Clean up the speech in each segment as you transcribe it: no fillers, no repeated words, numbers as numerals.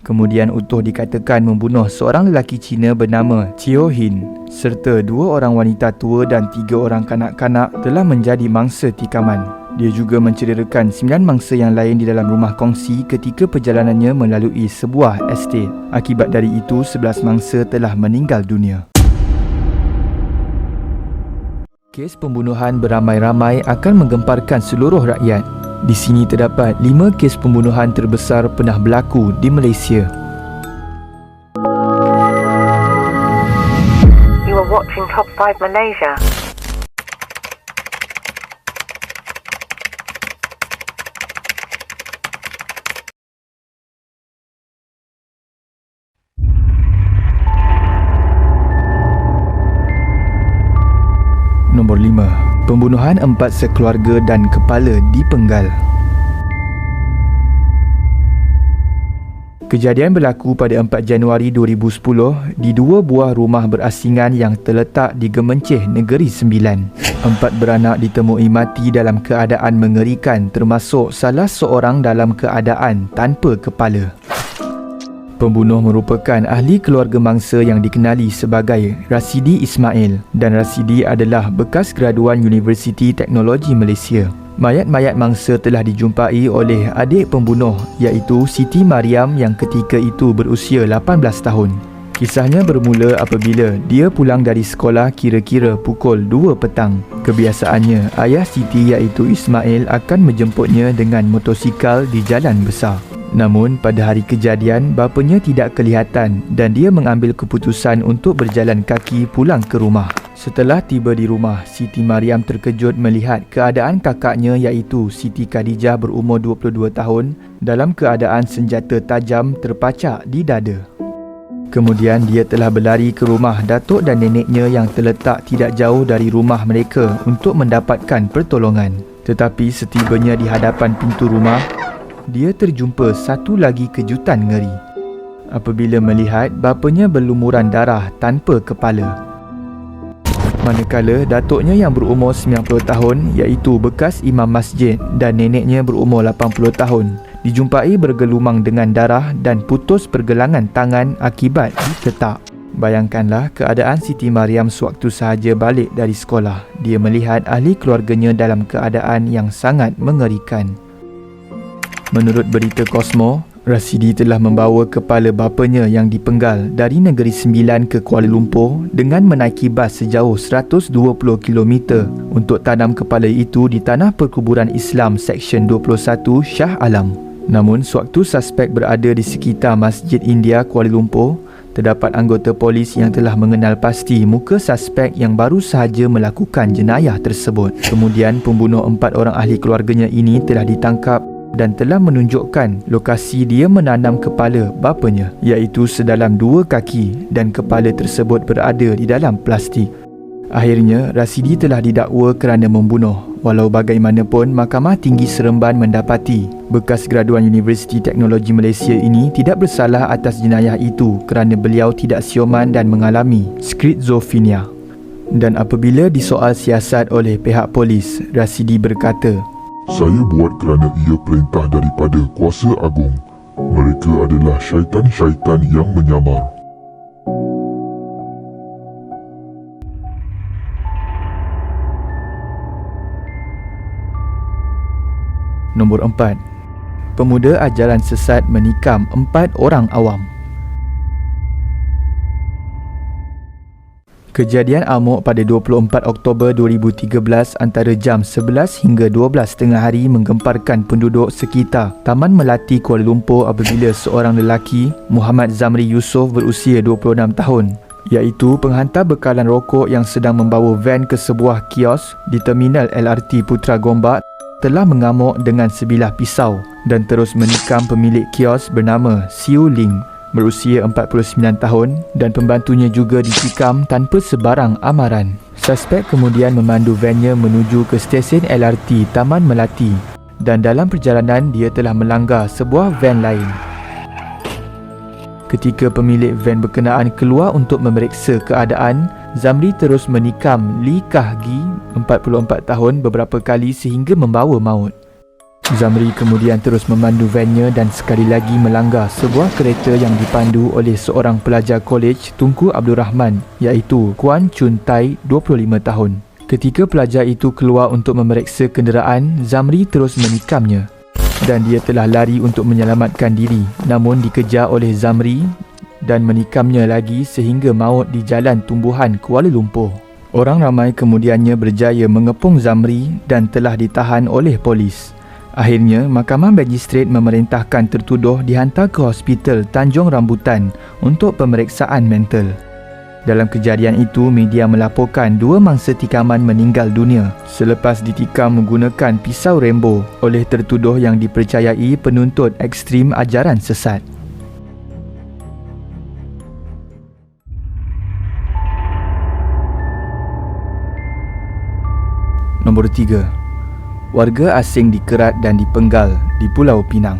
Kemudian Utuh dikatakan membunuh seorang lelaki Cina bernama Chio Hin serta 2 orang wanita tua dan 3 orang kanak-kanak telah menjadi mangsa tikaman. Dia juga mencederakan 9 mangsa yang lain di dalam rumah kongsi ketika perjalanannya melalui sebuah estet. Akibat dari itu, 11 mangsa telah meninggal dunia. Kes pembunuhan beramai-ramai akan menggemparkan seluruh rakyat. Di sini terdapat 5 kes pembunuhan terbesar pernah berlaku di Malaysia. You are watching Top 5 Malaysia. Nombor 5. Pembunuhan 4 sekeluarga dan kepala dipenggal. Kejadian berlaku pada 4 Januari 2010 di 2 buah rumah berasingan yang terletak di Gemencih, Negeri Sembilan. 4 beranak ditemui mati dalam keadaan mengerikan, termasuk salah seorang dalam keadaan tanpa kepala. Pembunuh merupakan ahli keluarga mangsa yang dikenali sebagai Rasidi Ismail, dan Rasidi adalah bekas graduan Universiti Teknologi Malaysia. Mayat-mayat mangsa telah dijumpai oleh adik pembunuh iaitu Siti Mariam yang ketika itu berusia 18 tahun. Kisahnya bermula apabila dia pulang dari sekolah kira-kira pukul 2 petang. Kebiasaannya, ayah Siti iaitu Ismail akan menjemputnya dengan motosikal di jalan besar. Namun pada hari kejadian, bapanya tidak kelihatan dan dia mengambil keputusan untuk berjalan kaki pulang ke rumah. Setelah tiba di rumah, Siti Mariam terkejut melihat keadaan kakaknya iaitu Siti Khadijah berumur 22 tahun dalam keadaan senjata tajam terpacak di dada. Kemudian dia telah berlari ke rumah datuk dan neneknya yang terletak tidak jauh dari rumah mereka untuk mendapatkan pertolongan. Tetapi setibanya di hadapan pintu rumah, dia terjumpa satu lagi kejutan ngeri apabila melihat bapanya berlumuran darah tanpa kepala. Manakala datuknya yang berumur 90 tahun iaitu bekas imam masjid dan neneknya berumur 80 tahun dijumpai bergelumang dengan darah dan putus pergelangan tangan akibat diketak. Bayangkanlah keadaan Siti Mariam sewaktu sahaja balik dari sekolah. Dia melihat ahli keluarganya dalam keadaan yang sangat mengerikan. Menurut berita Cosmo, Rasidi telah membawa kepala bapanya yang dipenggal dari Negeri Sembilan ke Kuala Lumpur dengan menaiki bas sejauh 120 km untuk tanam kepala itu di tanah perkuburan Islam Seksyen 21 Shah Alam. Namun, sewaktu suspek berada di sekitar Masjid India Kuala Lumpur, terdapat anggota polis yang telah mengenal pasti muka suspek yang baru sahaja melakukan jenayah tersebut. Kemudian, pembunuh 4 orang ahli keluarganya ini telah ditangkap dan telah menunjukkan lokasi dia menanam kepala bapanya iaitu sedalam 2 kaki dan kepala tersebut berada di dalam plastik. Akhirnya, Rasidi telah didakwa kerana membunuh. Walau bagaimanapun, Mahkamah Tinggi Seremban mendapati bekas graduan Universiti Teknologi Malaysia ini tidak bersalah atas jenayah itu kerana beliau tidak siuman dan mengalami skizofrenia. Dan apabila disoal siasat oleh pihak polis, Rasidi berkata, "Saya buat kerana ia perintah daripada kuasa agung. Mereka adalah syaitan-syaitan yang menyamar." Nombor 4. Pemuda ajaran sesat menikam 4 orang awam. Kejadian amuk pada 24 Oktober 2013 antara jam 11 hingga 12 tengah hari menggemparkan penduduk sekitar Taman Melati Kuala Lumpur apabila seorang lelaki, Muhammad Zamri Yusof berusia 26 tahun, iaitu penghantar bekalan rokok yang sedang membawa van ke sebuah kios di Terminal LRT Putra Gombak, telah mengamuk dengan sebilah pisau dan terus menikam pemilik kios bernama Siu Ling berusia 49 tahun dan pembantunya juga ditikam tanpa sebarang amaran. Suspek kemudian memandu vannya menuju ke stesen LRT Taman Melati dan dalam perjalanan dia telah melanggar sebuah van lain. Ketika pemilik van berkenaan keluar untuk memeriksa keadaan, Zamri terus menikam Lee Kah Gi, 44 tahun beberapa kali sehingga membawa maut. Zamri kemudian terus memandu vannya dan sekali lagi melanggar sebuah kereta yang dipandu oleh seorang pelajar kolej Tunku Abdul Rahman, iaitu Kuan Chun Tai, 25 tahun. Ketika pelajar itu keluar untuk memeriksa kenderaan, Zamri terus menikamnya dan dia telah lari untuk menyelamatkan diri, namun dikejar oleh Zamri dan menikamnya lagi sehingga maut di Jalan Tumbuhan, Kuala Lumpur. Orang ramai kemudiannya berjaya mengepung Zamri dan telah ditahan oleh polis. Akhirnya, Mahkamah Magistrate memerintahkan tertuduh dihantar ke Hospital Tanjung Rambutan untuk pemeriksaan mental. Dalam kejadian itu, media melaporkan 2 mangsa tikaman meninggal dunia selepas ditikam menggunakan pisau Rambo oleh tertuduh yang dipercayai penuntut ekstrim ajaran sesat. Nombor 3. Warga asing dikerat dan dipenggal di Pulau Pinang.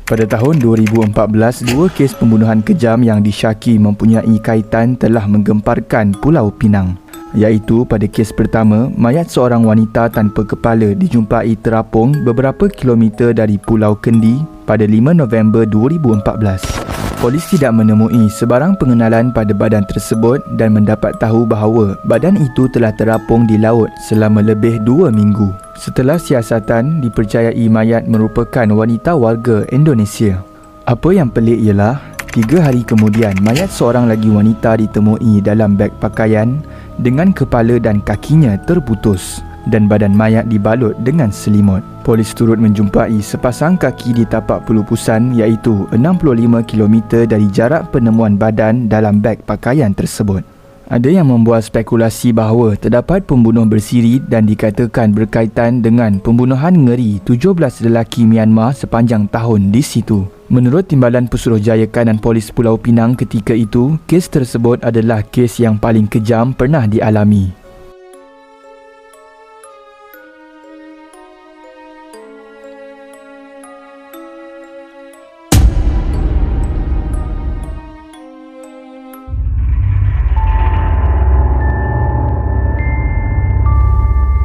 Pada tahun 2014, 2 kes pembunuhan kejam yang disyaki mempunyai kaitan telah menggemparkan Pulau Pinang. Iaitu pada kes pertama, mayat seorang wanita tanpa kepala dijumpai terapung beberapa kilometer dari Pulau Kendi pada 5 November 2014. Polis tidak menemui sebarang pengenalan pada badan tersebut dan mendapat tahu bahawa badan itu telah terapung di laut selama lebih 2 minggu. Setelah siasatan, dipercayai mayat merupakan wanita warga Indonesia. Apa yang pelik ialah, 3 hari kemudian, mayat seorang lagi wanita ditemui dalam beg pakaian dengan kepala dan kakinya terputus dan badan mayat dibalut dengan selimut. Polis turut menjumpai sepasang kaki di tapak pelupusan iaitu 65 km dari jarak penemuan badan dalam beg pakaian tersebut. Ada yang membuat spekulasi bahawa terdapat pembunuh bersiri dan dikatakan berkaitan dengan pembunuhan ngeri 17 lelaki Myanmar sepanjang tahun di situ. Menurut Timbalan Pesuruhjaya Kanan Polis Pulau Pinang ketika itu, kes tersebut adalah kes yang paling kejam pernah dialami.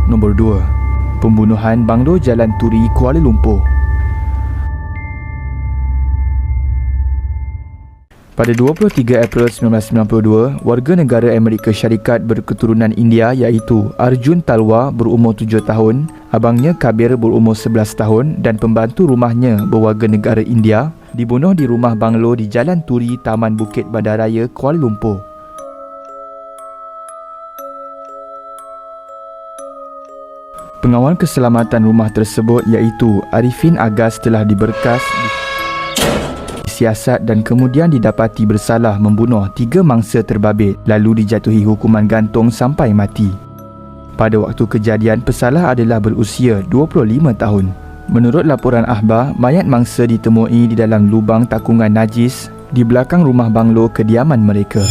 Nombor 2. Pembunuhan Banglo Jalan Turi, Kuala Lumpur. Pada 23 April 1992, warga negara Amerika Syarikat berketurunan India iaitu Arjun Talwar berumur 7 tahun, abangnya Kabir berumur 11 tahun dan pembantu rumahnya berwarga negara India dibunuh di rumah banglo di Jalan Turi, Taman Bukit Bandaraya, Kuala Lumpur. Pengawal keselamatan rumah tersebut iaitu Arifin Agas telah diberkas, disiasat dan kemudian didapati bersalah membunuh 3 mangsa terbabit lalu dijatuhi hukuman gantung sampai mati. Pada waktu kejadian, pesalah adalah berusia 25 tahun. Menurut laporan akhbar, mayat mangsa ditemui di dalam lubang takungan najis di belakang rumah banglo kediaman mereka.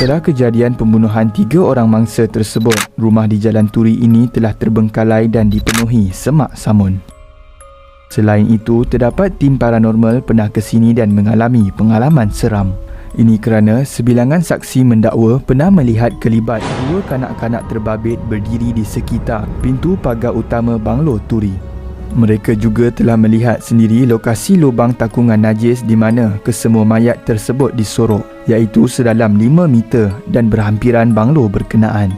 Setelah kejadian pembunuhan 3 orang mangsa tersebut, rumah di Jalan Turi ini telah terbengkalai dan dipenuhi semak samun. Selain itu, terdapat tim paranormal pernah ke sini dan mengalami pengalaman seram. Ini kerana sebilangan saksi mendakwa pernah melihat kelibat 2 kanak-kanak terbabit berdiri di sekitar pintu pagar utama Banglo Turi. Mereka juga telah melihat sendiri lokasi lubang takungan najis di mana kesemua mayat tersebut disorok, iaitu sedalam 5 meter dan berhampiran banglo berkenaan.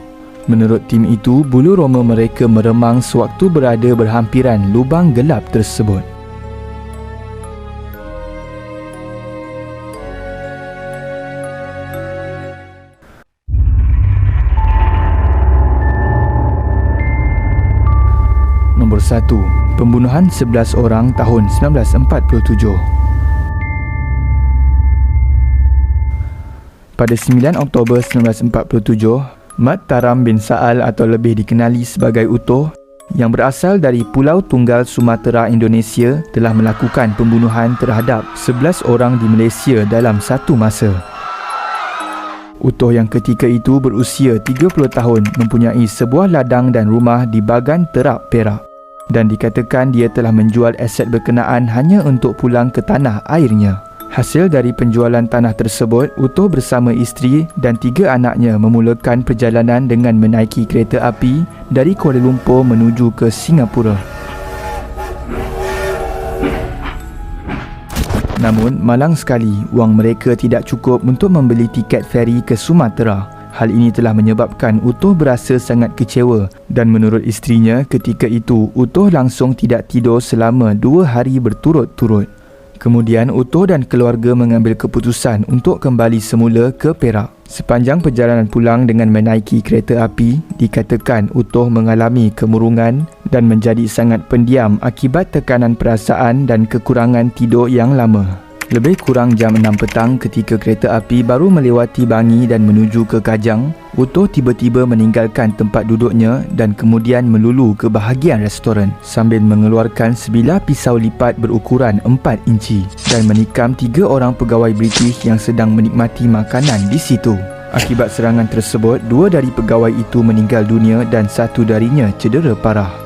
Menurut tim itu, bulu roma mereka meremang sewaktu berada berhampiran lubang gelap tersebut. Nombor 1. Pembunuhan 11 orang tahun 1947. Pada 9 Oktober 1947, Mat Taram bin Sa'al atau lebih dikenali sebagai Utuh yang berasal dari Pulau Tunggal Sumatera, Indonesia telah melakukan pembunuhan terhadap 11 orang di Malaysia dalam satu masa. Utuh yang ketika itu berusia 30 tahun mempunyai sebuah ladang dan rumah di Bagan Terap, Perak dan dikatakan dia telah menjual aset berkenaan hanya untuk pulang ke tanah airnya. Hasil dari penjualan tanah tersebut, Utoh bersama isteri dan 3 anaknya memulakan perjalanan dengan menaiki kereta api dari Kuala Lumpur menuju ke Singapura. Namun, malang sekali, wang mereka tidak cukup untuk membeli tiket feri ke Sumatera. Hal ini telah menyebabkan Utoh berasa sangat kecewa dan menurut isterinya, ketika itu Utoh langsung tidak tidur selama 2 hari berturut-turut. Kemudian Utoh dan keluarga mengambil keputusan untuk kembali semula ke Perak. Sepanjang perjalanan pulang dengan menaiki kereta api, dikatakan Utoh mengalami kemurungan dan menjadi sangat pendiam akibat tekanan perasaan dan kekurangan tidur yang lama. Lebih kurang jam 6 petang ketika kereta api baru melewati Bangi dan menuju ke Kajang, Utoh tiba-tiba meninggalkan tempat duduknya dan kemudian melulu ke bahagian restoran sambil mengeluarkan sebilah pisau lipat berukuran 4 inci dan menikam 3 orang pegawai British yang sedang menikmati makanan di situ. Akibat serangan tersebut, 2 dari pegawai itu meninggal dunia dan 1 darinya cedera parah.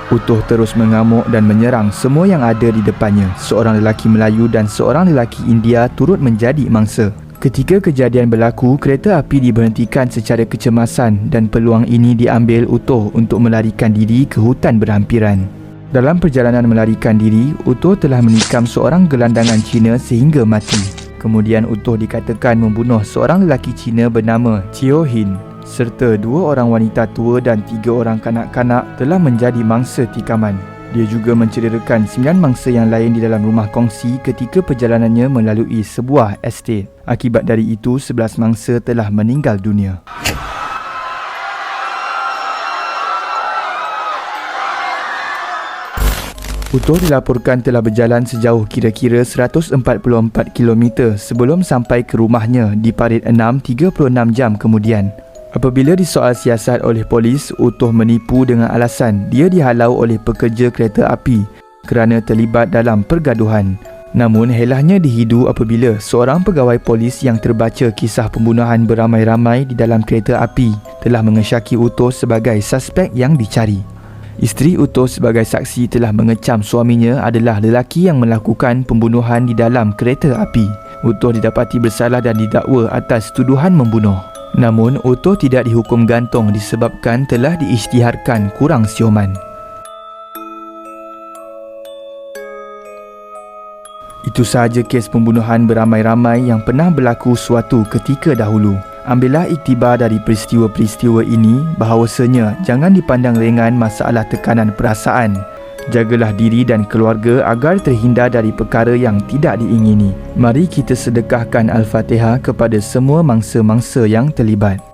Utoh terus mengamuk dan menyerang semua yang ada di depannya. Seorang lelaki Melayu dan seorang lelaki India turut menjadi mangsa. Ketika kejadian berlaku, kereta api diberhentikan secara kecemasan dan peluang ini diambil Utoh untuk melarikan diri ke hutan berhampiran. Dalam perjalanan melarikan diri, Utoh telah menikam seorang gelandangan Cina sehingga mati. Kemudian Utoh dikatakan membunuh seorang lelaki Cina bernama Chio Hin, serta 2 orang wanita tua dan 3 orang kanak-kanak telah menjadi mangsa tikaman. Dia juga mencederakan 9 mangsa yang lain di dalam rumah kongsi ketika perjalanannya melalui sebuah estate. Akibat dari itu, 11 mangsa telah meninggal dunia. Utoh dilaporkan telah berjalan sejauh kira-kira 144 km sebelum sampai ke rumahnya di Parit 6 36 jam kemudian. Apabila disoal siasat oleh polis, Utoh menipu dengan alasan dia dihalau oleh pekerja kereta api kerana terlibat dalam pergaduhan. Namun, helahnya dihidu apabila seorang pegawai polis yang terbaca kisah pembunuhan beramai-ramai di dalam kereta api telah mengesyaki Utoh sebagai suspek yang dicari. Isteri Utoh sebagai saksi telah mengecam suaminya adalah lelaki yang melakukan pembunuhan di dalam kereta api. Utoh didapati bersalah dan didakwa atas tuduhan membunuh. Namun, Utoh tidak dihukum gantung disebabkan telah diisytiharkan kurang siuman. Itu sahaja kes pembunuhan beramai-ramai yang pernah berlaku suatu ketika dahulu. Ambillah iktibar dari peristiwa-peristiwa ini bahawasanya jangan dipandang ringan masalah tekanan perasaan. Jagalah diri dan keluarga agar terhindar dari perkara yang tidak diingini. Mari kita sedekahkan Al-Fatihah kepada semua mangsa-mangsa yang terlibat.